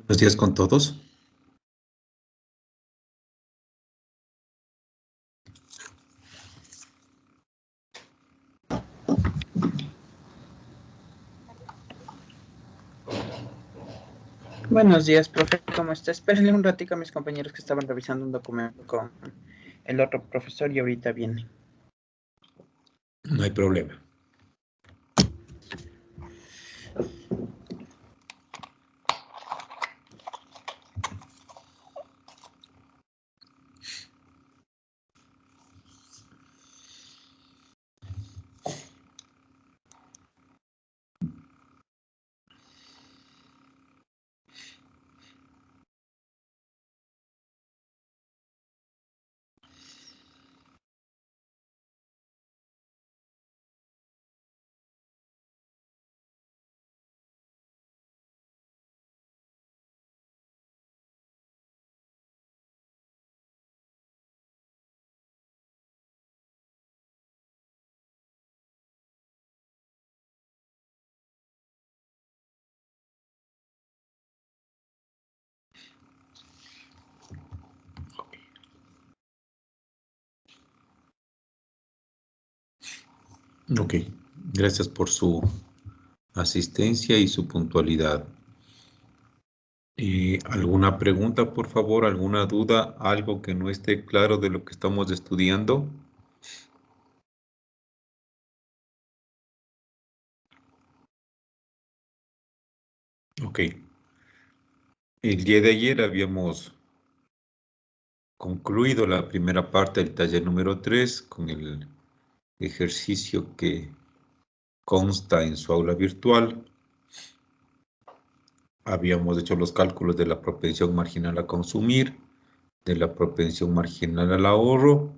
Buenos días con todos. Buenos días, profe, ¿cómo está? Espérenle un ratito a mis compañeros que estaban revisando un documento con el otro profesor y ahorita viene. No hay problema. Ok, gracias por su asistencia y su puntualidad. ¿Alguna pregunta, por favor? ¿Alguna duda? ¿Algo que no esté claro de lo que estamos estudiando? Ok. El día de ayer habíamos concluido la primera parte del taller número 3 con el ejercicio que consta en su aula virtual. Habíamos hecho los cálculos de la propensión marginal a consumir, de la propensión marginal al ahorro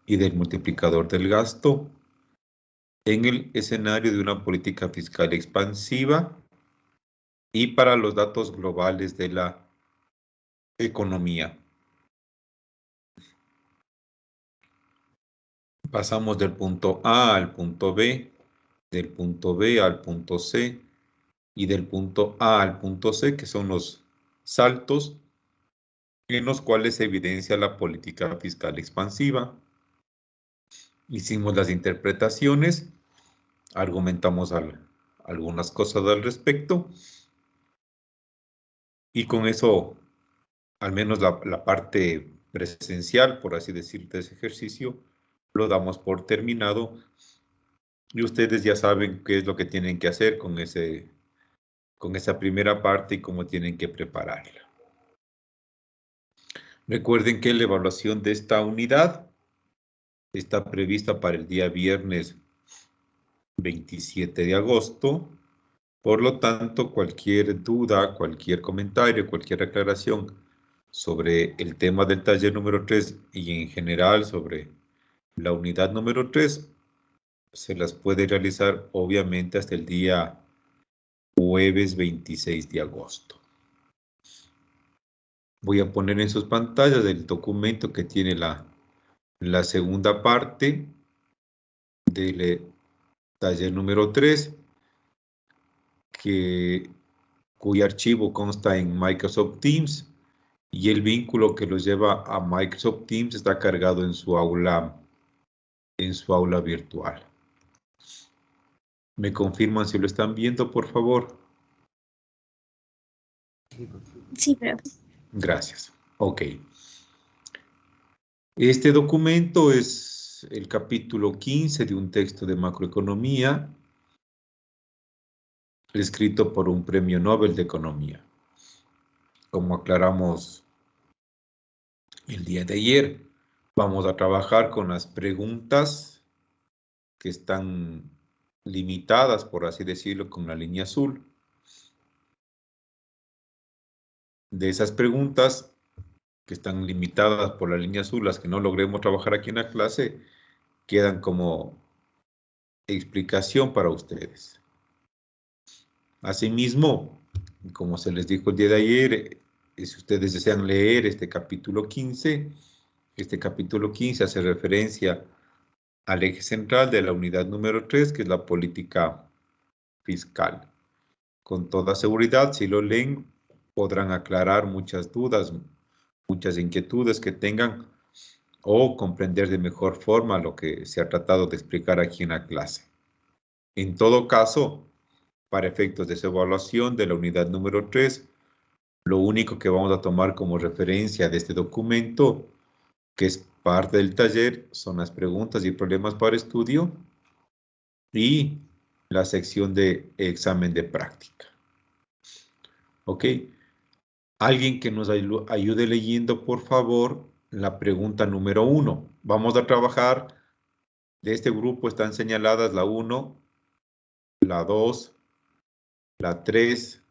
y del multiplicador del gasto en el escenario de una política fiscal expansiva y para los datos globales de la economía. Pasamos del punto A al punto B, del punto B al punto C y del punto A al punto C, que son los saltos en los cuales se evidencia la política fiscal expansiva. Hicimos las interpretaciones, argumentamos algunas cosas al respecto y con eso, al menos la parte presencial, por así decir, de ese ejercicio, lo damos por terminado y ustedes ya saben qué es lo que tienen que hacer con esa primera parte y cómo tienen que prepararla. Recuerden que la evaluación de esta unidad está prevista para el día viernes 27 de agosto. Por lo tanto, cualquier duda, cualquier comentario, cualquier aclaración sobre el tema del taller número 3 y en general sobre la unidad número 3, se las puede realizar obviamente hasta el día jueves 26 de agosto. Voy a poner en sus pantallas el documento que tiene la segunda parte del taller número 3, cuyo archivo consta en Microsoft Teams y el vínculo que los lleva a Microsoft Teams está cargado en su aula virtual. ¿Me confirman si lo están viendo, por favor? Sí, profe. Gracias. Ok. Este documento es el capítulo 15 de un texto de macroeconomía escrito por un premio Nobel de Economía. Como aclaramos el día de ayer, vamos a trabajar con las preguntas que están limitadas, por así decirlo, con la línea azul. De esas preguntas que están limitadas por la línea azul, las que no logremos trabajar aquí en la clase, quedan como explicación para ustedes. Asimismo, como se les dijo el día de ayer, si ustedes desean leer este capítulo 15 hace referencia al eje central de la unidad número 3, que es la política fiscal. Con toda seguridad, si lo leen, podrán aclarar muchas dudas, muchas inquietudes que tengan o comprender de mejor forma lo que se ha tratado de explicar aquí en la clase. En todo caso, para efectos de su evaluación de la unidad número 3, lo único que vamos a tomar como referencia de este documento, que es parte del taller, son las preguntas y problemas para estudio y la sección de examen de práctica. ¿Ok? Alguien que nos ayude leyendo, por favor, la pregunta número 1. Vamos a trabajar, de este grupo están señaladas la 1, la 2, la 3,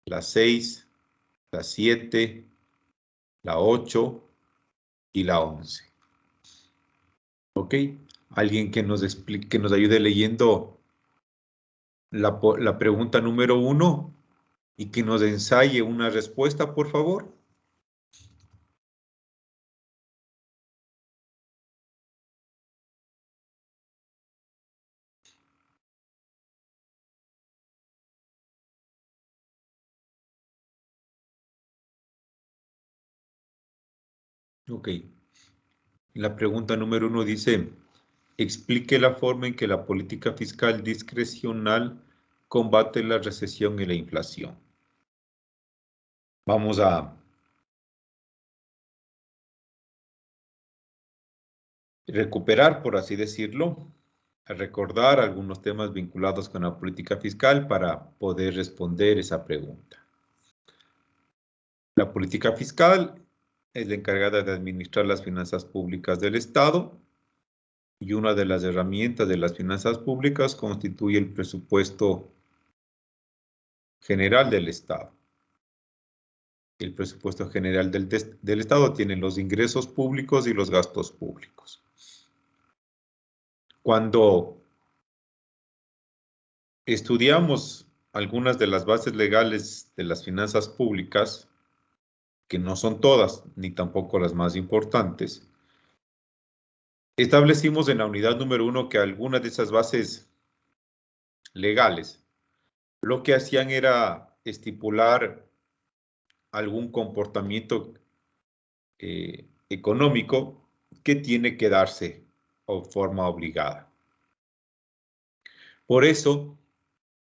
la 6, la 7, la 8 y la 11. ¿Ok? Alguien que nos explique, que nos ayude leyendo la pregunta número 1 y que nos ensaye una respuesta, por favor. Ok. La pregunta número 1 dice, explique la forma en que la política fiscal discrecional combate la recesión y la inflación. Vamos a recuperar, por así decirlo, a recordar algunos temas vinculados con la política fiscal para poder responder esa pregunta. La política fiscal es la encargada de administrar las finanzas públicas del Estado y una de las herramientas de las finanzas públicas constituye el presupuesto general del Estado. El presupuesto general del Estado tiene los ingresos públicos y los gastos públicos. Cuando estudiamos algunas de las bases legales de las finanzas públicas, que no son todas, ni tampoco las más importantes, establecimos en la unidad número 1 que algunas de esas bases legales lo que hacían era estipular algún comportamiento económico que tiene que darse de forma obligada. Por eso,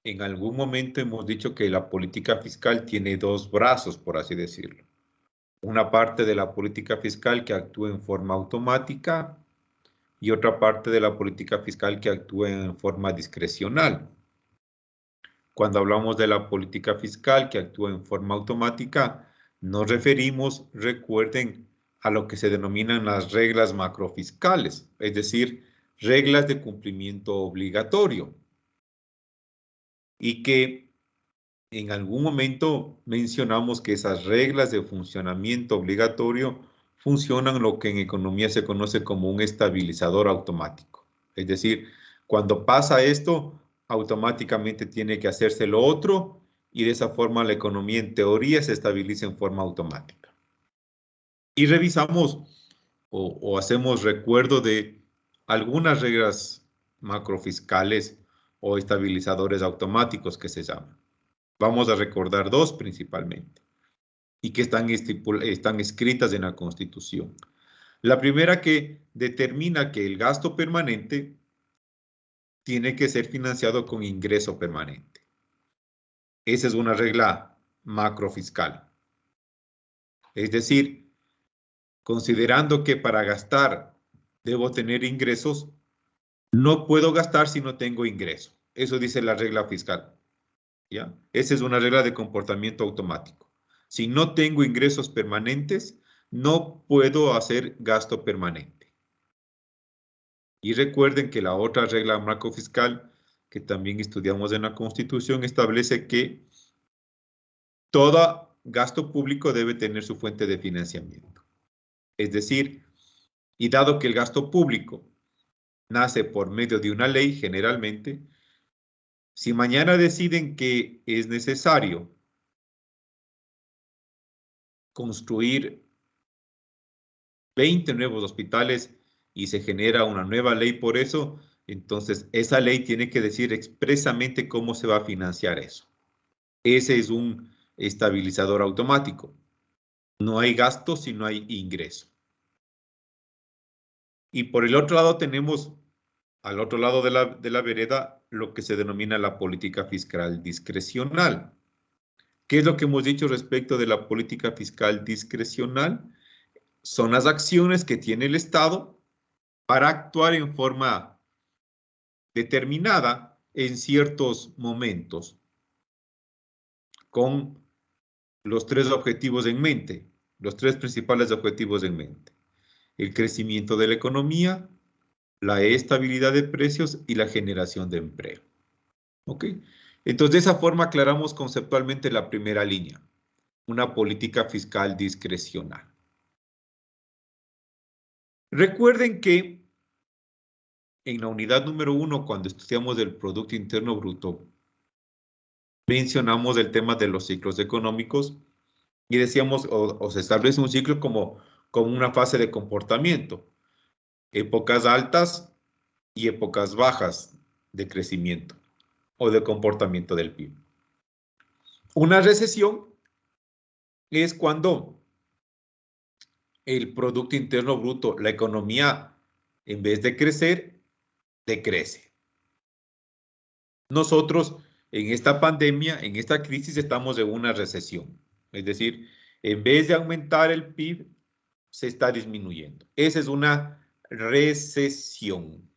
en algún momento hemos dicho que la política fiscal tiene dos brazos, por así decirlo. Una parte de la política fiscal que actúa en forma automática y otra parte de la política fiscal que actúa en forma discrecional. Cuando hablamos de la política fiscal que actúa en forma automática, nos referimos, recuerden, a lo que se denominan las reglas macrofiscales, es decir, reglas de cumplimiento obligatorio. Y que en algún momento mencionamos que esas reglas de funcionamiento obligatorio funcionan lo que en economía se conoce como un estabilizador automático. Es decir, cuando pasa esto, automáticamente tiene que hacerse lo otro y de esa forma la economía en teoría se estabiliza en forma automática. Y revisamos o hacemos recuerdo de algunas reglas macrofiscales o estabilizadores automáticos que se llaman. Vamos a recordar dos principalmente y que están escritas en la Constitución. La primera que determina que el gasto permanente tiene que ser financiado con ingreso permanente. Esa es una regla macrofiscal. Es decir, considerando que para gastar debo tener ingresos, no puedo gastar si no tengo ingreso. Eso dice la regla fiscal. ¿Ya? Esa es una regla de comportamiento automático. Si no tengo ingresos permanentes, no puedo hacer gasto permanente. Y recuerden que la otra regla macrofiscal que también estudiamos en la Constitución establece que todo gasto público debe tener su fuente de financiamiento. Es decir, y dado que el gasto público nace por medio de una ley generalmente, si mañana deciden que es necesario construir 20 nuevos hospitales y se genera una nueva ley por eso, entonces esa ley tiene que decir expresamente cómo se va a financiar eso. Ese es un estabilizador automático. No hay gasto si no hay ingreso. Y por el otro lado tenemos, al otro lado de la vereda, lo que se denomina la política fiscal discrecional. ¿Qué es lo que hemos dicho respecto de la política fiscal discrecional? Son las acciones que tiene el Estado para actuar en forma determinada en ciertos momentos, con los tres objetivos en mente, los tres principales objetivos en mente: el crecimiento de la economía, la estabilidad de precios y la generación de empleo. ¿Ok? Entonces, de esa forma aclaramos conceptualmente la primera línea, una política fiscal discrecional. Recuerden que en la unidad número 1, cuando estudiamos el Producto Interno Bruto, mencionamos el tema de los ciclos económicos y decíamos, o se establece un ciclo como una fase de comportamiento, épocas altas y épocas bajas de crecimiento o de comportamiento del PIB. Una recesión es cuando el Producto Interno Bruto, la economía, en vez de crecer, decrece. Nosotros en esta pandemia, en esta crisis, estamos en una recesión. Es decir, en vez de aumentar el PIB, se está disminuyendo. Esa es una recesión.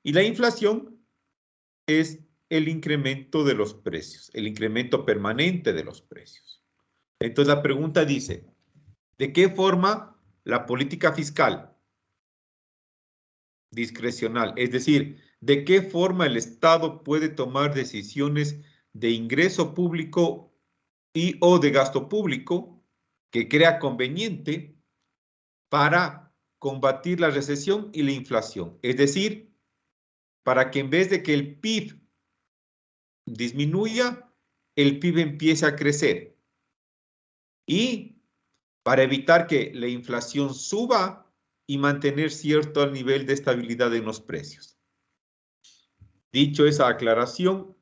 Y la inflación es el incremento de los precios, el incremento permanente de los precios. Entonces la pregunta dice, ¿de qué forma la política fiscal discrecional, es decir, de qué forma el Estado puede tomar decisiones de ingreso público y o de gasto público que crea conveniente para combatir la recesión y la inflación? Es decir, para que en vez de que el PIB disminuya, el PIB empiece a crecer. Y para evitar que la inflación suba y mantener cierto nivel de estabilidad en los precios. Dicho esa aclaración,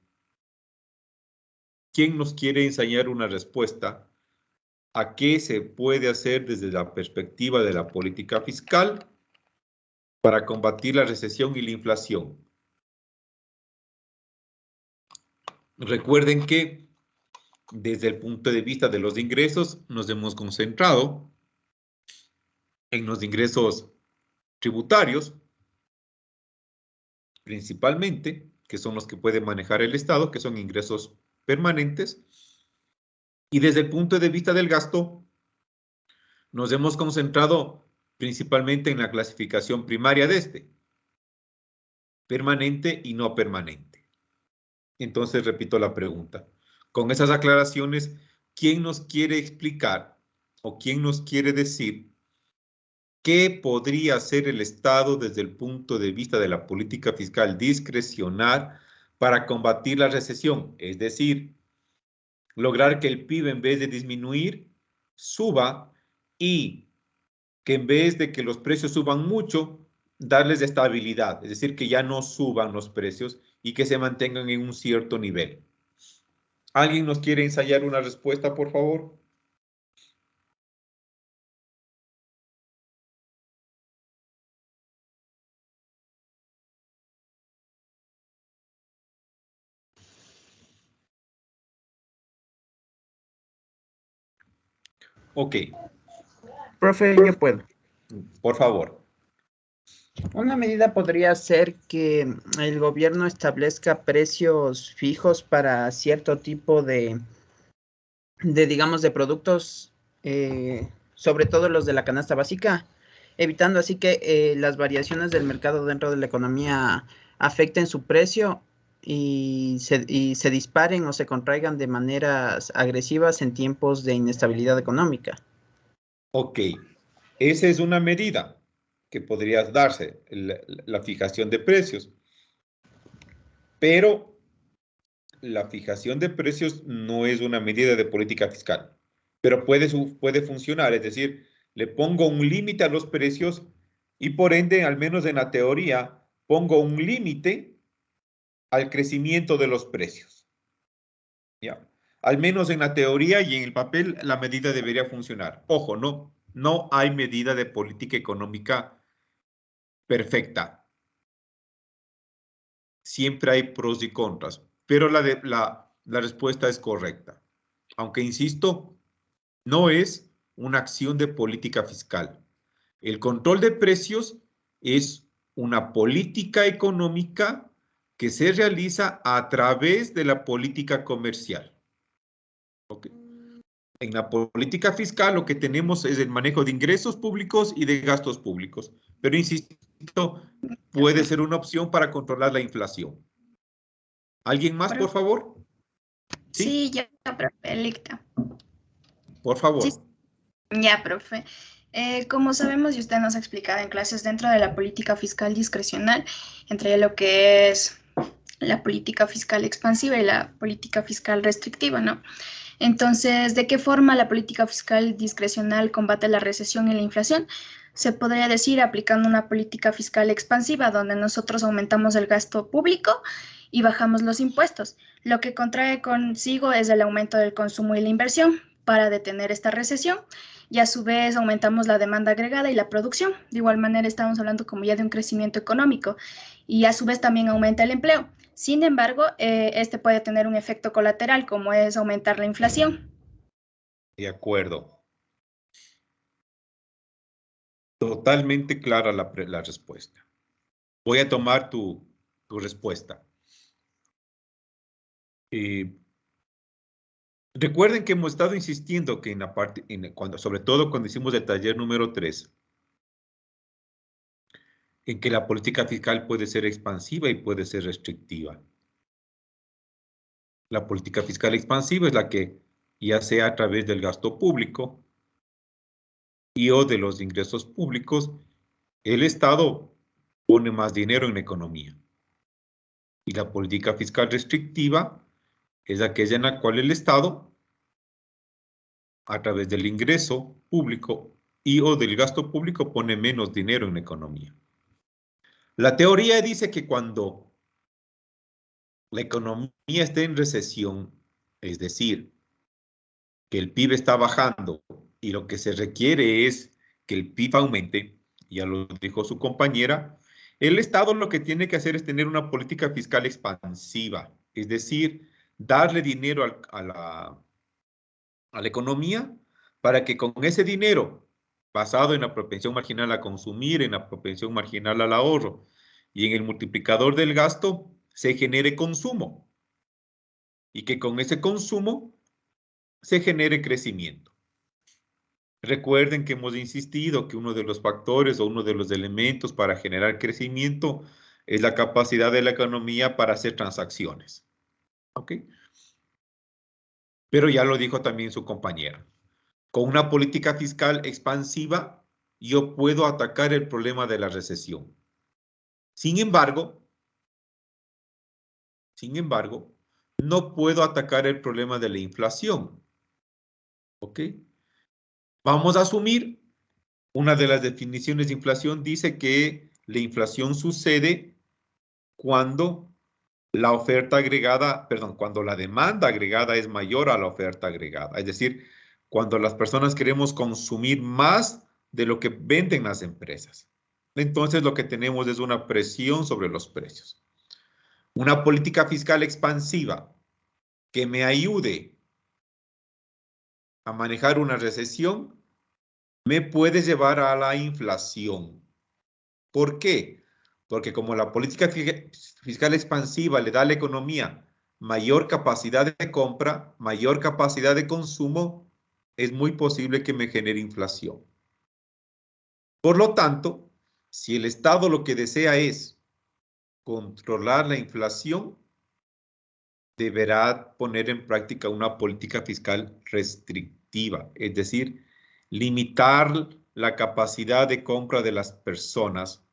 ¿quién nos quiere enseñar una respuesta a qué se puede hacer desde la perspectiva de la política fiscal para combatir la recesión y la inflación? Recuerden que desde el punto de vista de los ingresos nos hemos concentrado en los ingresos tributarios, principalmente, que son los que puede manejar el Estado, que son ingresos permanentes. Y desde el punto de vista del gasto, nos hemos concentrado principalmente en la clasificación primaria de este, permanente y no permanente. Entonces, repito la pregunta. Con esas aclaraciones, ¿quién nos quiere explicar o quién nos quiere decir qué podría hacer el Estado desde el punto de vista de la política fiscal discrecional para combatir la recesión? Es decir, lograr que el PIB, en vez de disminuir, suba, y que en vez de que los precios suban mucho, darles estabilidad, es decir, que ya no suban los precios y que se mantengan en un cierto nivel. ¿Alguien nos quiere ensayar una respuesta, por favor? Ok. Profe, yo puedo. Por favor. Una medida podría ser que el gobierno establezca precios fijos para cierto tipo digamos, de productos, sobre todo los de la canasta básica, evitando así que las variaciones del mercado dentro de la economía afecten su precio y se disparen o se contraigan de maneras agresivas en tiempos de inestabilidad económica. Ok. Esa es una medida que podría darse, la fijación de precios. Pero la fijación de precios no es una medida de política fiscal, pero puede funcionar, es decir, le pongo un límite a los precios y por ende, al menos en la teoría, pongo un límite al crecimiento de los precios. ¿Ya? Al menos en la teoría y en el papel, la medida debería funcionar. Ojo, no hay medida de política económica perfecta. Siempre hay pros y contras, pero la respuesta es correcta. Aunque, insisto, no es una acción de política fiscal. El control de precios es una política económica que se realiza a través de la política comercial. ¿Okay? En la política fiscal lo que tenemos es el manejo de ingresos públicos y de gastos públicos. Pero insisto, puede ser una opción para controlar la inflación. ¿Alguien más, por favor? Sí, ya, profe, lista. Por favor. Sí, ya, profe. Como sabemos y usted nos ha explicado en clases, dentro de la política fiscal discrecional, entre lo que es la política fiscal expansiva y la política fiscal restrictiva, ¿no? Entonces, ¿de qué forma la política fiscal discrecional combate la recesión y la inflación? Se podría decir aplicando una política fiscal expansiva, donde nosotros aumentamos el gasto público y bajamos los impuestos, lo que contrae consigo es el aumento del consumo y la inversión para detener esta recesión, y a su vez aumentamos la demanda agregada y la producción. De igual manera estamos hablando como ya de un crecimiento económico y a su vez también aumenta el empleo. Sin embargo, este puede tener un efecto colateral, como es aumentar la inflación. De acuerdo. Totalmente clara la respuesta. Voy a tomar tu respuesta. Recuerden que hemos estado insistiendo que en la parte, sobre todo cuando hicimos el taller número 3, en que la política fiscal puede ser expansiva y puede ser restrictiva. La política fiscal expansiva es la que, ya sea a través del gasto público y o de los ingresos públicos, el Estado pone más dinero en la economía. Y la política fiscal restrictiva es aquella en la cual el Estado, a través del ingreso público y o del gasto público, pone menos dinero en la economía. La teoría dice que cuando la economía está en recesión, es decir, que el PIB está bajando y lo que se requiere es que el PIB aumente, ya lo dijo su compañera, el Estado lo que tiene que hacer es tener una política fiscal expansiva, es decir, darle dinero a la economía para que con ese dinero, basado en la propensión marginal a consumir, en la propensión marginal al ahorro y en el multiplicador del gasto, se genere consumo y que con ese consumo se genere crecimiento. Recuerden que hemos insistido que uno de los factores o uno de los elementos para generar crecimiento es la capacidad de la economía para hacer transacciones. ¿Ok? Pero ya lo dijo también su compañera. Con una política fiscal expansiva, yo puedo atacar el problema de la recesión. Sin embargo, no puedo atacar el problema de la inflación. ¿Ok? Vamos a asumir, una de las definiciones de inflación dice que la inflación sucede cuando la oferta agregada, perdón, cuando la demanda agregada es mayor a la oferta agregada. Es decir, cuando las personas queremos consumir más de lo que venden las empresas. Entonces lo que tenemos es una presión sobre los precios. Una política fiscal expansiva que me ayude a manejar una recesión me puede llevar a la inflación. ¿Por qué? Porque como la política fiscal expansiva le da a la economía mayor capacidad de compra, mayor capacidad de consumo, es muy posible que me genere inflación. Por lo tanto, si el Estado lo que desea es controlar la inflación, deberá poner en práctica una política fiscal restrictiva, es decir, limitar la capacidad de compra de las personas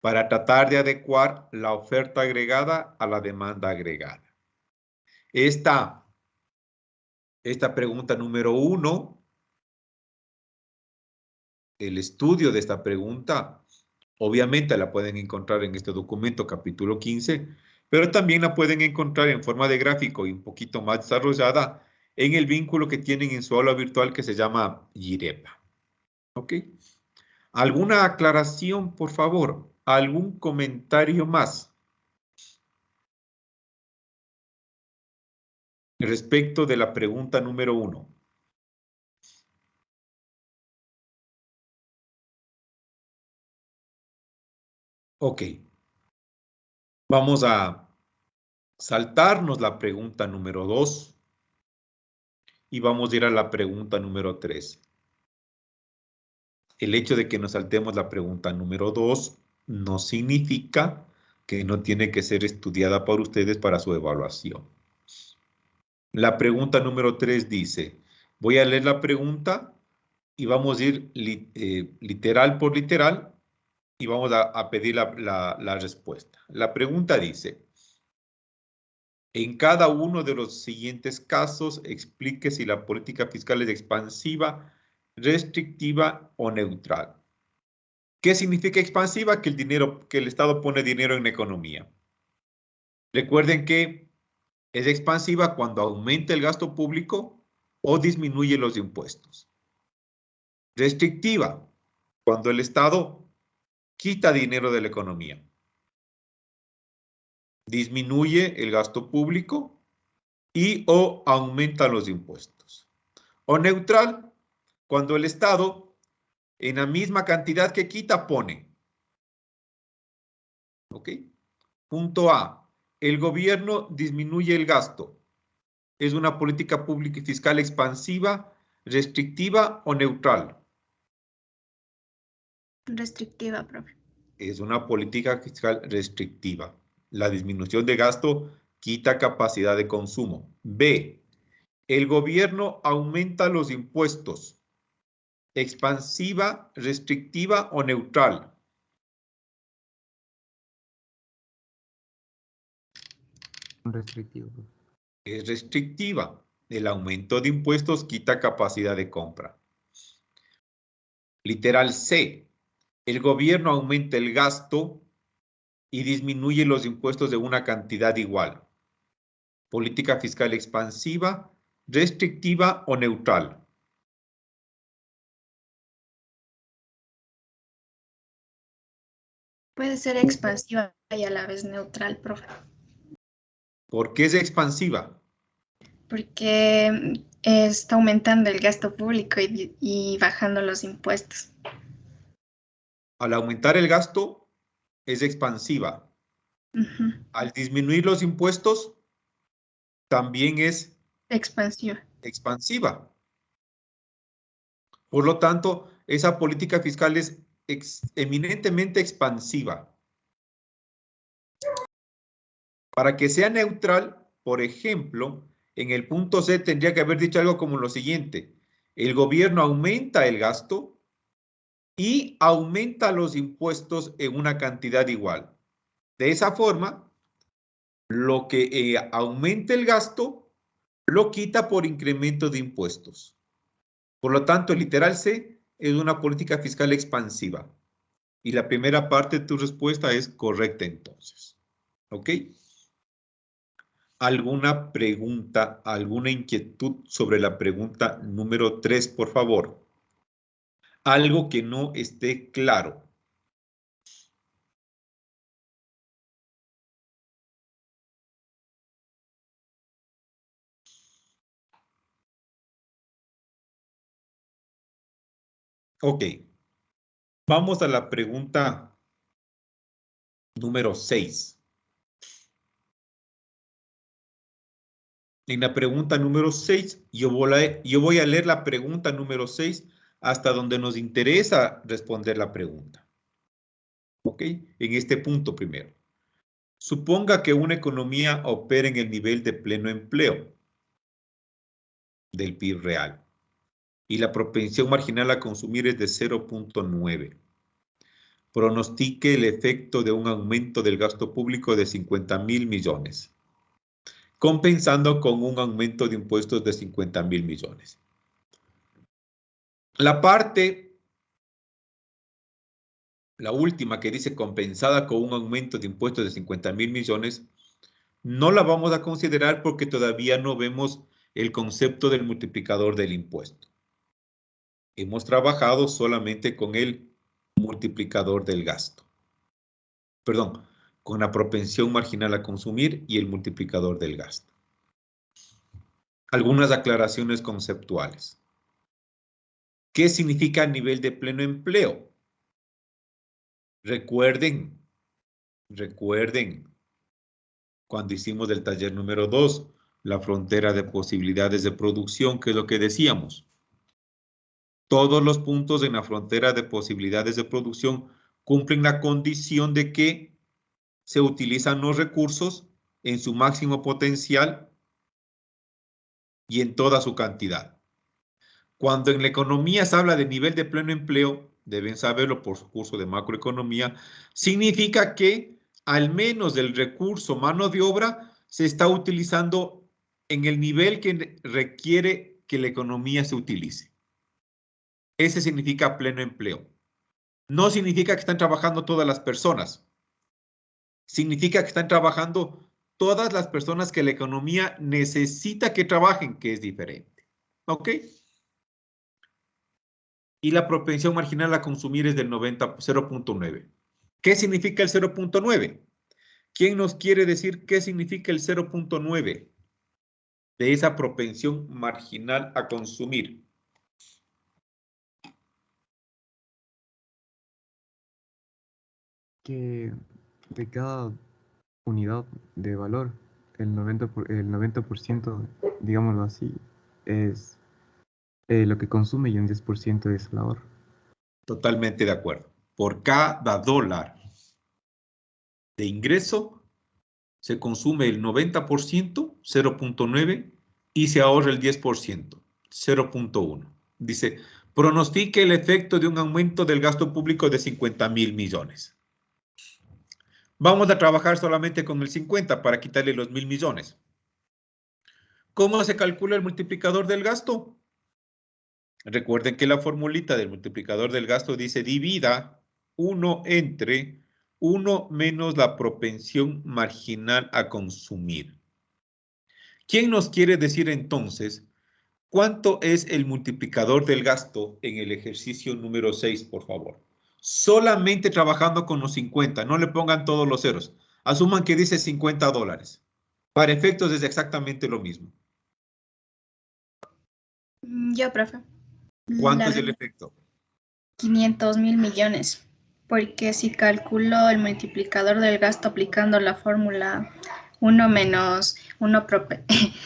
para tratar de adecuar la oferta agregada a la demanda agregada. Esta pregunta número 1, el estudio de esta pregunta, obviamente la pueden encontrar en este documento capítulo 15, pero también la pueden encontrar en forma de gráfico y un poquito más desarrollada en el vínculo que tienen en su aula virtual que se llama Yirepa. ¿Ok? ¿Alguna aclaración, por favor? ¿Algún comentario más respecto de la pregunta número 1? Ok. Vamos a saltarnos la pregunta número 2 y vamos a ir a la pregunta número 3. El hecho de que nos saltemos la pregunta número 2 no significa que no tiene que ser estudiada por ustedes para su evaluación. La pregunta número 3 dice, voy a leer la pregunta y vamos a ir literal por literal y vamos a pedir la respuesta. La pregunta dice, en cada uno de los siguientes casos, explique si la política fiscal es expansiva, restrictiva o neutral. ¿Qué significa expansiva? Que el Estado pone dinero en la economía. Recuerden que es expansiva cuando aumenta el gasto público o disminuye los impuestos. Restrictiva, cuando el Estado quita dinero de la economía. Disminuye el gasto público y o aumenta los impuestos. O neutral, cuando el Estado en la misma cantidad que quita pone. ¿Ok? Punto A. El gobierno disminuye el gasto. ¿Es una política pública y fiscal expansiva, restrictiva o neutral? Restrictiva, profe. Es una política fiscal restrictiva. La disminución de gasto quita capacidad de consumo. B. El gobierno aumenta los impuestos. ¿Expansiva, restrictiva o neutral? Restrictivo. Es restrictiva. El aumento de impuestos quita capacidad de compra. Literal C. El gobierno aumenta el gasto y disminuye los impuestos de una cantidad igual. Política fiscal expansiva, restrictiva o neutral. Puede ser expansiva y a la vez neutral, profe. ¿Por qué es expansiva? Porque está aumentando el gasto público y bajando los impuestos. Al aumentar el gasto, es expansiva. Al disminuir los impuestos, también es Expansiva. expansiva. Por lo tanto, esa política fiscal es eminentemente expansiva. Para que sea neutral, por ejemplo, en el punto C tendría que haber dicho algo como lo siguiente. El gobierno aumenta el gasto y aumenta los impuestos en una cantidad igual. De esa forma, lo que aumente el gasto, lo quita por incremento de impuestos. Por lo tanto, el literal C es una política fiscal expansiva. Y la primera parte de tu respuesta es correcta entonces. ¿Ok? ¿Alguna pregunta, alguna inquietud sobre la pregunta número 3, por favor? Algo que no esté claro. Ok. Vamos a la pregunta número 6. En la pregunta número 6, yo voy a leer la pregunta número 6 hasta donde nos interesa responder la pregunta. ¿Ok? En este punto primero. Suponga que una economía opera en el nivel de pleno empleo del PIB real y la propensión marginal a consumir es de 0.9. Pronostique el efecto de un aumento del gasto público de 50.000 millones, compensando con un aumento de impuestos de 50.000 millones. La última que dice compensada con un aumento de impuestos de 50.000 millones, no la vamos a considerar porque todavía no vemos el concepto del multiplicador del impuesto. Hemos trabajado solamente con el multiplicador del gasto. Perdón, con la propensión marginal a consumir y el multiplicador del gasto. Algunas aclaraciones conceptuales. ¿Qué significa nivel de pleno empleo? Recuerden, cuando hicimos el taller número 2, la frontera de posibilidades de producción, que es lo que decíamos. Todos los puntos en la frontera de posibilidades de producción cumplen la condición de que se utilizan los recursos en su máximo potencial y en toda su cantidad. Cuando en la economía se habla de nivel de pleno empleo, deben saberlo por su curso de macroeconomía, significa que al menos el recurso mano de obra se está utilizando en el nivel que requiere que la economía se utilice. Ese significa pleno empleo. No significa que están trabajando todas las personas. Significa que están trabajando todas las personas que la economía necesita que trabajen, que es diferente. ¿Ok? Y la propensión marginal a consumir es del 0.9. ¿Qué significa el 0.9? ¿Quién nos quiere decir qué significa el 0.9 de esa propensión marginal a consumir? Que de cada unidad de valor, el 90%, digámoslo así, es lo que consume y un 10% es el ahorro. Totalmente de acuerdo. Por cada dólar de ingreso se consume el 90%, 0.9, y se ahorra el 10%, 0.1. Dice, pronostique el efecto de un aumento del gasto público de 50.000 millones. Vamos a trabajar solamente con el 50 para quitarle los 1.000 millones. ¿Cómo se calcula el multiplicador del gasto? Recuerden que la formulita del multiplicador del gasto dice divida 1 entre 1 menos la propensión marginal a consumir. ¿Quién nos quiere decir entonces cuánto es el multiplicador del gasto en el ejercicio número 6, por favor? Solamente trabajando con los 50, no le pongan todos los ceros. Asuman que dice 50 dólares. Para efectos es exactamente lo mismo. Yo, profe. ¿Cuánto es el efecto? 500.000 millones. Porque si calculo el multiplicador del gasto aplicando la fórmula 1 menos 1,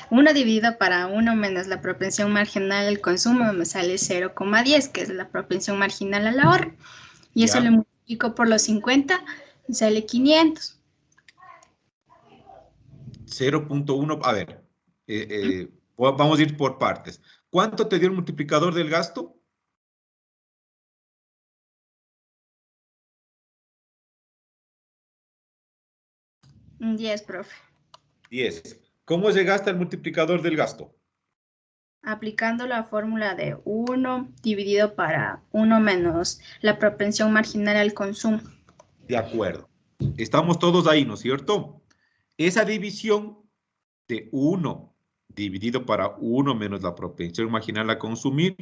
1 dividido para 1 menos la propensión marginal al consumo, me sale 0,10, que es la propensión marginal al ahorro. Y eso le multiplico por los 50, me sale 500. 0.1, a ver, vamos a ir por partes. ¿Cuánto te dio el multiplicador del gasto? 10, profe. 10. ¿Cómo llegaste al multiplicador del gasto? Aplicando la fórmula de 1 dividido para 1 menos la propensión marginal al consumo. De acuerdo. Estamos todos ahí, ¿no es cierto? Esa división de 1 dividido para 1 menos la propensión marginal a consumir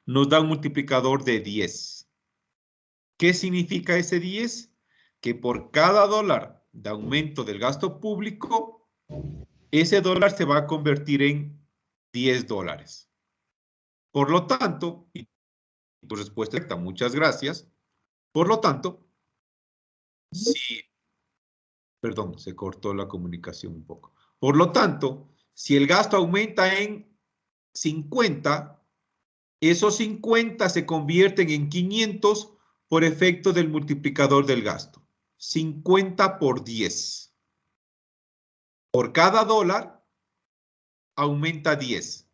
nos da un multiplicador de 10. ¿Qué significa ese 10? Que por cada dólar de aumento del gasto público, ese dólar se va a convertir en 10 dólares. Por lo tanto, y tu respuesta exacta, muchas gracias. Por lo tanto, si, perdón, se cortó la comunicación un poco. Por lo tanto, si el gasto aumenta en 50, esos 50 se convierten en 500 por efecto del multiplicador del gasto. 50 por 10. Por cada dólar, aumenta 10.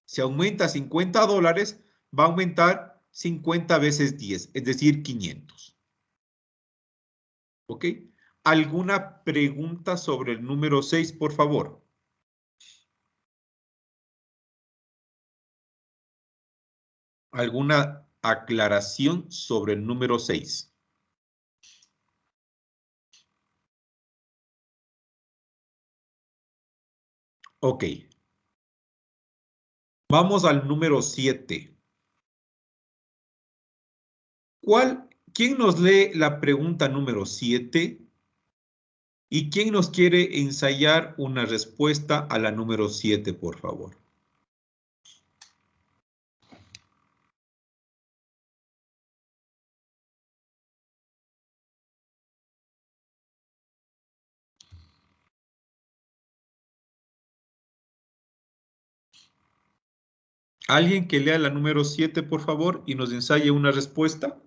Si aumenta 50 dólares, va a aumentar 50 veces 10, es decir, 500. ¿Ok? ¿Alguna pregunta sobre el número 6, por favor? ¿Alguna aclaración sobre el número 6? Ok. Vamos al número 7. ¿Quién nos lee la pregunta número 7? ¿Y quién nos quiere ensayar una respuesta a la número 7, por favor? ¿Alguien que lea la número 7, por favor, y nos ensaye una respuesta?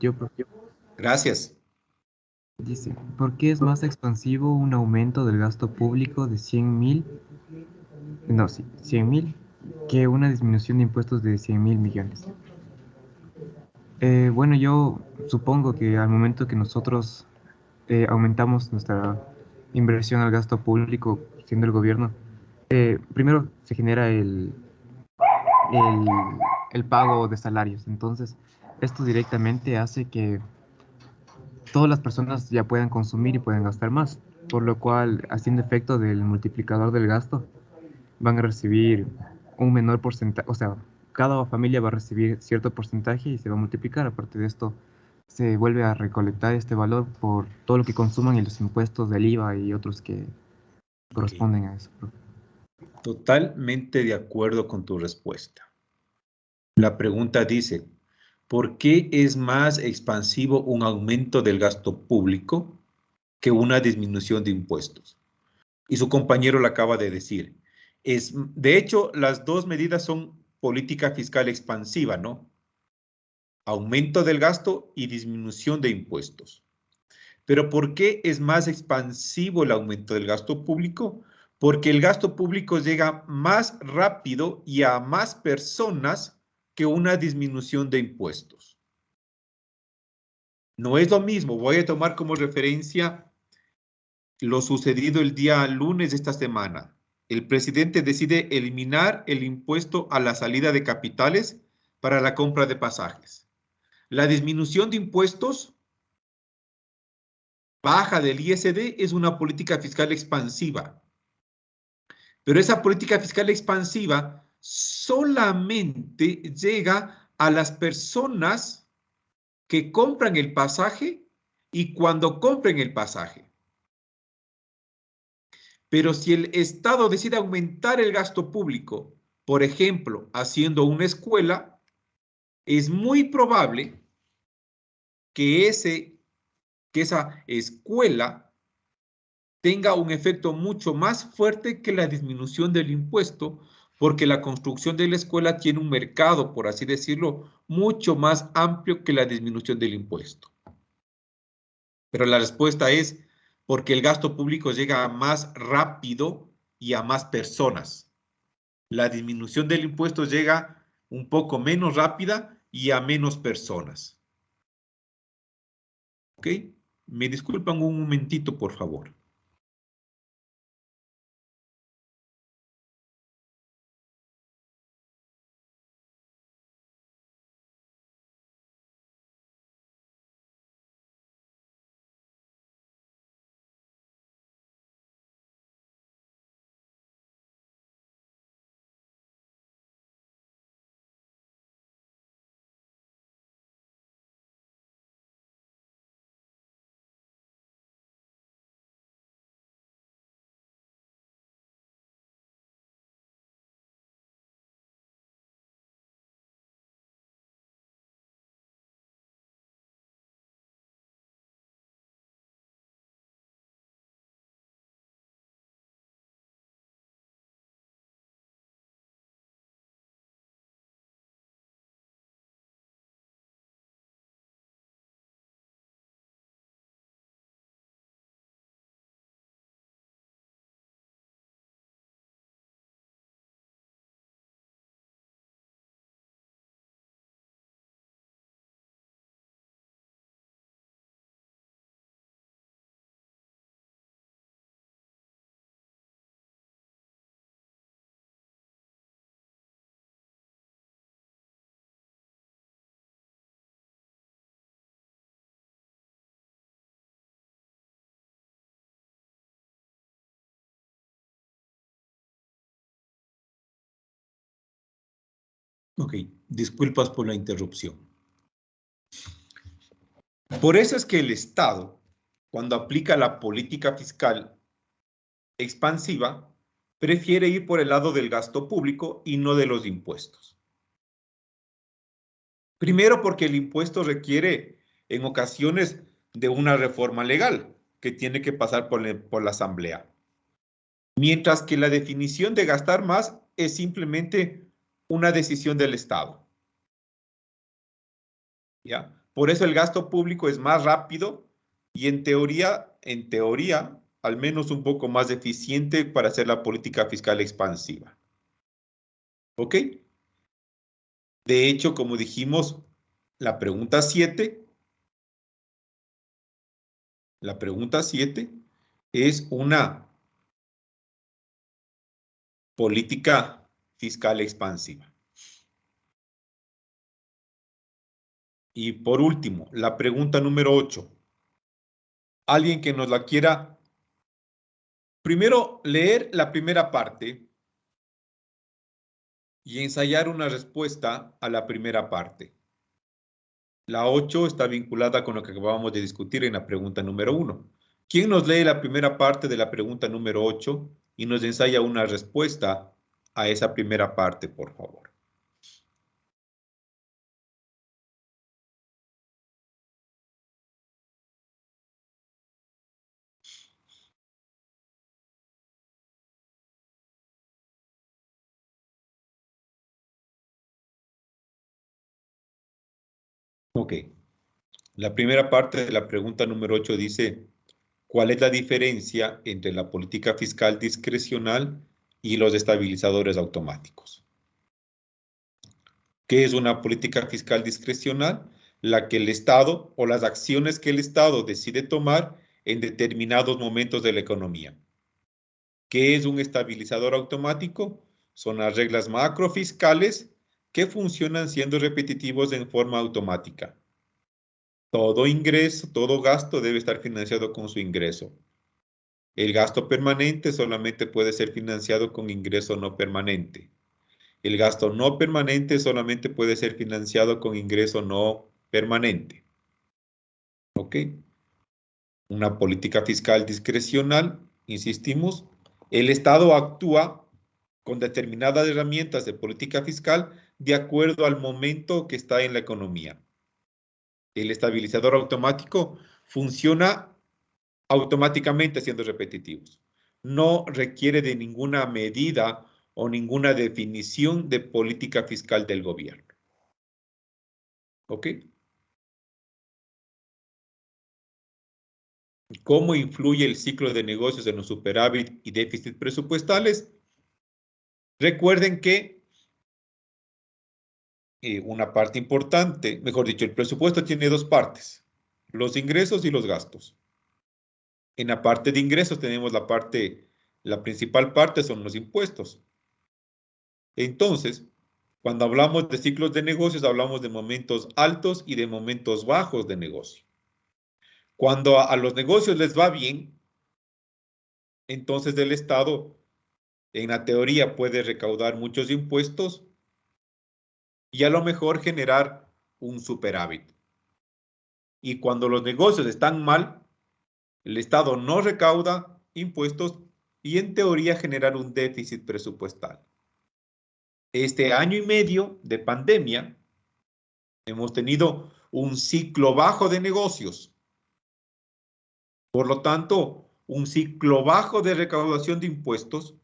Yo, Gracias. dice, ¿por qué es más expansivo un aumento del gasto público de 100.000, no, sí, 100.000, que una disminución de impuestos de 100.000 millones? Bueno, yo supongo que al momento que nosotros aumentamos nuestra inversión al gasto público, siendo el gobierno, primero se genera el, el pago de salarios. Entonces, esto directamente hace que todas las personas ya puedan consumir y puedan gastar más, por lo cual, haciendo efecto del multiplicador del gasto, van a recibir un menor porcentaje, o sea, cada familia va a recibir cierto porcentaje y se va a multiplicar. Aparte de esto, se vuelve a recolectar este valor por todo lo que consuman y los impuestos del IVA y otros que Ok. corresponden a eso. Totalmente de acuerdo con tu respuesta. La pregunta dice, ¿por qué es más expansivo un aumento del gasto público que una disminución de impuestos? Y su compañero lo acaba de decir. De hecho, las dos medidas son política fiscal expansiva, ¿no? Aumento del gasto y disminución de impuestos. Pero ¿por qué es más expansivo el aumento del gasto público? Porque el gasto público llega más rápido y a más personas que una disminución de impuestos. No es lo mismo. Voy a tomar como referencia lo sucedido el día lunes de esta semana. El presidente decide eliminar el impuesto a la salida de capitales para la compra de pasajes. La disminución de impuestos baja del ISD es una política fiscal expansiva. Pero esa política fiscal expansiva solamente llega a las personas que compran el pasaje y cuando compren el pasaje. Pero si el Estado decide aumentar el gasto público, por ejemplo, haciendo una escuela, es muy probable que, que esa escuela tenga un efecto mucho más fuerte que la disminución del impuesto, porque la construcción de la escuela tiene un mercado, por así decirlo, mucho más amplio que la disminución del impuesto. Pero la respuesta es porque el gasto público llega más rápido y a más personas. La disminución del impuesto llega un poco menos rápida y a menos personas. ¿Ok? Me disculpan un momentito, por favor. Ok, disculpas por la interrupción. Por eso es que el Estado, cuando aplica la política fiscal expansiva, prefiere ir por el lado del gasto público y no de los impuestos. Primero porque el impuesto requiere en ocasiones de una reforma legal que tiene que pasar por la Asamblea. Mientras que la definición de gastar más es simplemente una decisión del Estado. ¿Ya? Por eso el gasto público es más rápido y en teoría, al menos un poco más eficiente para hacer la política fiscal expansiva. ¿Ok? De hecho, como dijimos, la pregunta 7 es una política fiscal expansiva. Y por último, la pregunta número 8. Alguien que nos la quiera primero leer la primera parte y ensayar una respuesta a la primera parte. La 8 está vinculada con lo que acabamos de discutir en la pregunta número 1. ¿Quién nos lee la primera parte de la pregunta número 8 y nos ensaya una respuesta a esa primera parte, por favor? Ok. La primera parte de la pregunta número 8 dice, ¿cuál es la diferencia entre la política fiscal discrecional y los estabilizadores automáticos? ¿Qué es una política fiscal discrecional? La que el Estado o las acciones que el Estado decide tomar en determinados momentos de la economía. ¿Qué es un estabilizador automático? Son las reglas macrofiscales que funcionan siendo repetitivos en forma automática. Todo ingreso, todo gasto debe estar financiado con su ingreso. El gasto permanente solamente puede ser financiado con ingreso no permanente. El gasto no permanente solamente puede ser financiado con ingreso no permanente. ¿Ok? Una política fiscal discrecional, insistimos, el Estado actúa con determinadas herramientas de política fiscal de acuerdo al momento que está en la economía. El estabilizador automático funciona automáticamente siendo repetitivos. No requiere de ninguna medida o ninguna definición de política fiscal del gobierno. ¿Ok? ¿Cómo influye el ciclo de negocios en los superávit y déficit presupuestales? Recuerden que una parte importante, mejor dicho, el presupuesto tiene dos partes, los ingresos y los gastos. En la parte de ingresos tenemos la principal parte son los impuestos. Entonces, cuando hablamos de ciclos de negocios, hablamos de momentos altos y de momentos bajos de negocio. Cuando a los negocios les va bien, entonces el Estado, en la teoría, puede recaudar muchos impuestos y a lo mejor generar un superávit. Y cuando los negocios están mal, el Estado no recauda impuestos y en teoría generar un déficit presupuestal. Este año y medio de pandemia hemos tenido un ciclo bajo de negocios. Por lo tanto, un ciclo bajo de recaudación de impuestos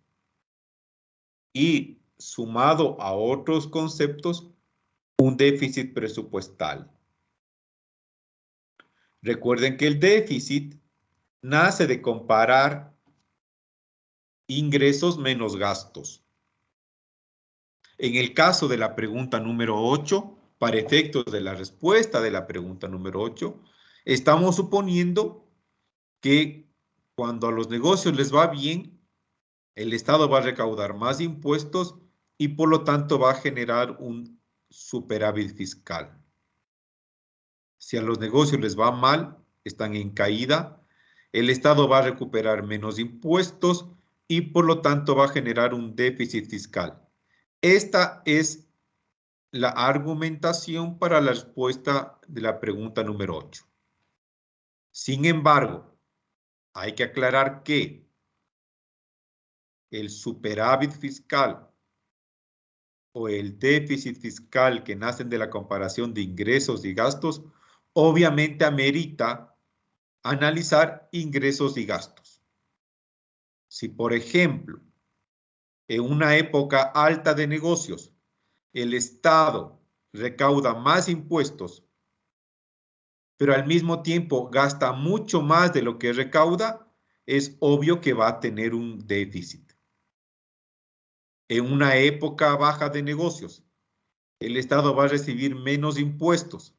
y sumado a otros conceptos, un déficit presupuestal. Recuerden que el déficit nace de comparar ingresos menos gastos. En el caso de la pregunta número 8, para efectos de la respuesta de la pregunta número 8, estamos suponiendo que cuando a los negocios les va bien, el Estado va a recaudar más impuestos y por lo tanto va a generar un superávit fiscal. Si a los negocios les va mal, están en caída, el Estado va a recuperar menos impuestos y por lo tanto va a generar un déficit fiscal. Esta es la argumentación para la respuesta de la pregunta número 8. Sin embargo, hay que aclarar que el superávit fiscal o el déficit fiscal que nacen de la comparación de ingresos y gastos, obviamente amerita analizar ingresos y gastos. Si, por ejemplo, en una época alta de negocios, el Estado recauda más impuestos, pero al mismo tiempo gasta mucho más de lo que recauda, es obvio que va a tener un déficit. En una época baja de negocios, el Estado va a recibir menos impuestos,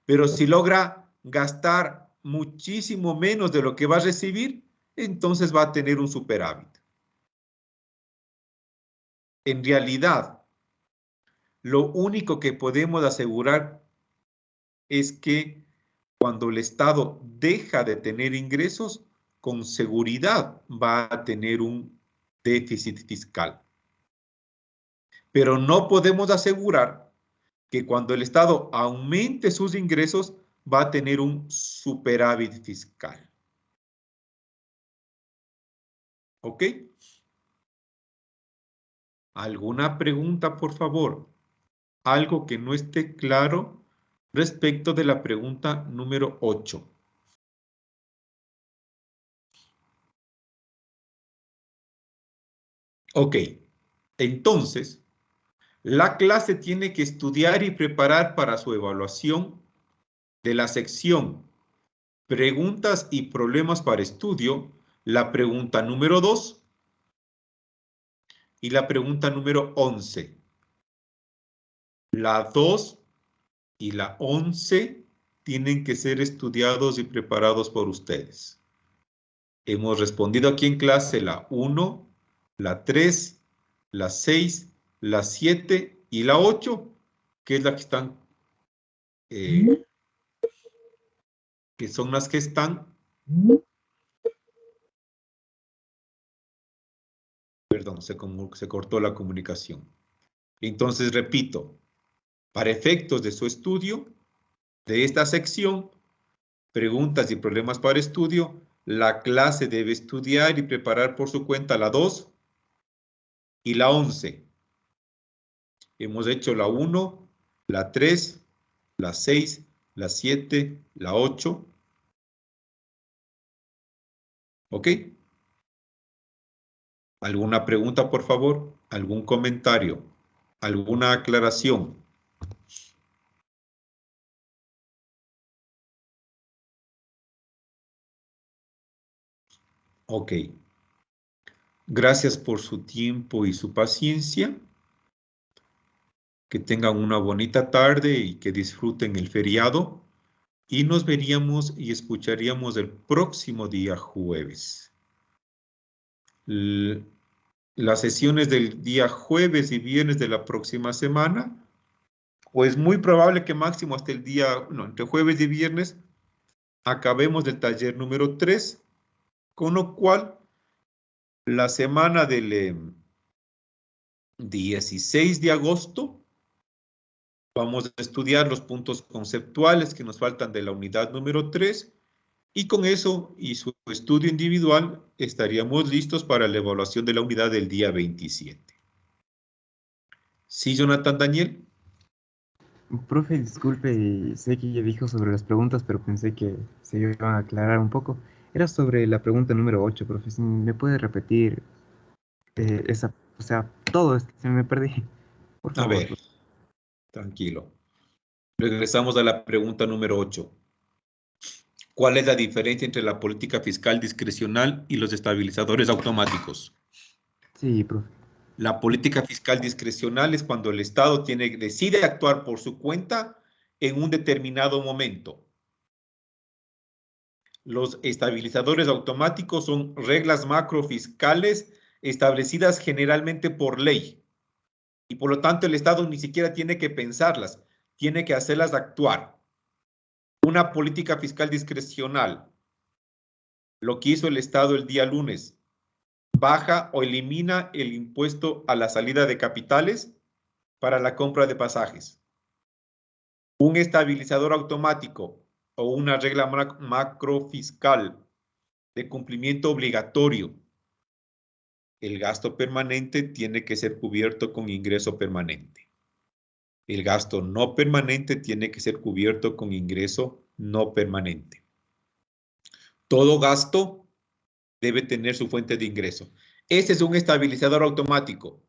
pero si logra gastar muchísimo menos de lo que va a recibir, entonces va a tener un superávit. En realidad, lo único que podemos asegurar es que cuando el Estado deja de tener ingresos, con seguridad va a tener un déficit fiscal. Pero no podemos asegurar que cuando el Estado aumente sus ingresos, va a tener un superávit fiscal. ¿Ok? ¿Alguna pregunta, por favor? Algo que no esté claro respecto de la pregunta número 8. Ok, entonces, la clase tiene que estudiar y preparar para su evaluación de la sección Preguntas y problemas para estudio, la pregunta número 2 y la pregunta número 11. La 2 y la 11 tienen que ser estudiados y preparados por ustedes. Hemos respondido aquí en clase la 1, la 3, la 6, la 7 y la 8, que es la que están, que son las que están, perdón, se cortó la comunicación. Entonces, repito, para efectos de su estudio, de esta sección, preguntas y problemas para estudio, la clase debe estudiar y preparar por su cuenta la 2 y la 11. Hemos hecho la 1, la 3, la 6, la 7, la 8. ¿Ok? ¿Alguna pregunta, por favor? ¿Algún comentario? ¿Alguna aclaración? Ok. Gracias por su tiempo y su paciencia. Que tengan una bonita tarde y que disfruten el feriado. Y nos veríamos y escucharíamos el próximo día jueves. Las sesiones del día jueves y viernes de la próxima semana, pues muy probable que máximo hasta el día, no, entre jueves y viernes, acabemos del taller número 3, con lo cual la semana del 16 de agosto vamos a estudiar los puntos conceptuales que nos faltan de la unidad número 3 y con eso y su estudio individual estaríamos listos para la evaluación de la unidad del día 27. ¿Sí, Jonathan Daniel? Profe, disculpe, sé que ya dijo sobre las preguntas, pero pensé que se iban a aclarar un poco. Era sobre la pregunta número 8, profe. Si ¿me puede repetir esa, o sea, todo esto? Se me perdí. Por A favor, ver, profe. tranquilo. Regresamos a la pregunta número 8. ¿Cuál es la diferencia entre la política fiscal discrecional y los estabilizadores automáticos? Sí, profe. La política fiscal discrecional es cuando el Estado decide actuar por su cuenta en un determinado momento. Los estabilizadores automáticos son reglas macrofiscales establecidas generalmente por ley. Y por lo tanto el Estado ni siquiera tiene que pensarlas, tiene que hacerlas actuar. Una política fiscal discrecional, lo que hizo el Estado el día lunes, baja o elimina el impuesto a la salida de capitales para la compra de pasajes. Un estabilizador automático o una regla macrofiscal de cumplimiento obligatorio. El gasto permanente tiene que ser cubierto con ingreso permanente. El gasto no permanente tiene que ser cubierto con ingreso no permanente. Todo gasto debe tener su fuente de ingreso. Ese es un estabilizador automático.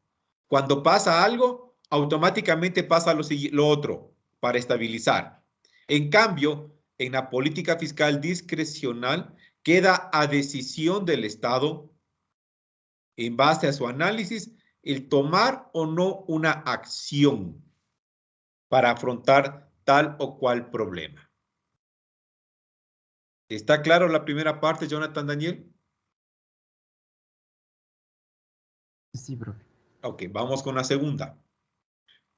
Cuando pasa algo, automáticamente pasa lo otro para estabilizar. En cambio, en la política fiscal discrecional queda a decisión del Estado, en base a su análisis, el tomar o no una acción para afrontar tal o cual problema. ¿Está claro la primera parte, Jonathan Daniel? Sí, profe. Ok, vamos con la segunda.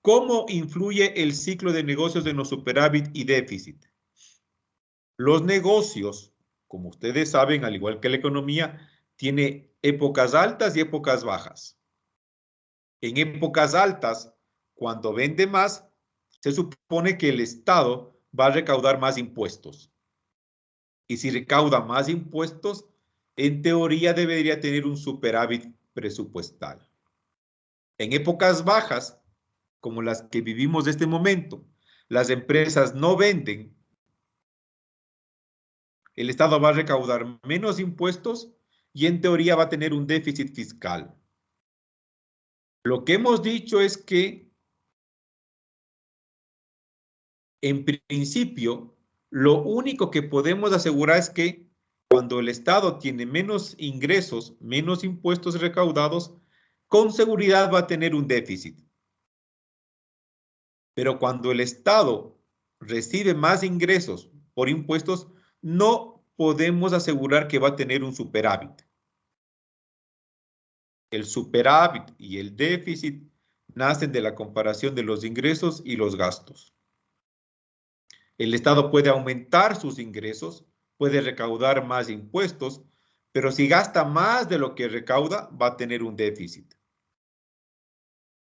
¿Cómo influye el ciclo de negocios en los superávit y déficit? Los negocios, como ustedes saben, al igual que la economía, tiene épocas altas y épocas bajas. En épocas altas, cuando vende más, se supone que el Estado va a recaudar más impuestos. Y si recauda más impuestos, en teoría debería tener un superávit presupuestal. En épocas bajas, como las que vivimos de este momento, las empresas no venden, el Estado va a recaudar menos impuestos y en teoría va a tener un déficit fiscal. Lo que hemos dicho es que, en principio, lo único que podemos asegurar es que cuando el Estado tiene menos ingresos, menos impuestos recaudados, con seguridad va a tener un déficit. Pero cuando el Estado recibe más ingresos por impuestos, no podemos asegurar que va a tener un superávit. El superávit y el déficit nacen de la comparación de los ingresos y los gastos. El Estado puede aumentar sus ingresos, puede recaudar más impuestos, pero si gasta más de lo que recauda, va a tener un déficit.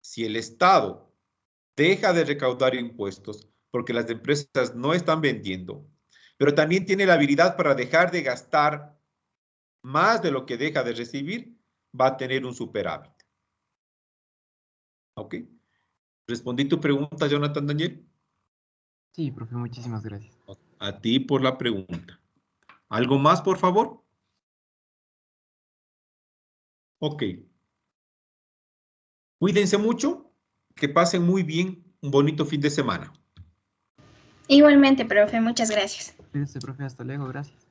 Si el Estado deja de recaudar impuestos porque las empresas no están vendiendo, pero también tiene la habilidad para dejar de gastar más de lo que deja de recibir, va a tener un superávit. ¿Ok? ¿Respondí tu pregunta, Jonathan Daniel? Sí, profe, muchísimas gracias. A ti por la pregunta. ¿Algo más, por favor? Ok. Cuídense mucho, que pasen muy bien, un bonito fin de semana. Igualmente, profe, muchas gracias. Cuídese, profe, hasta luego, gracias.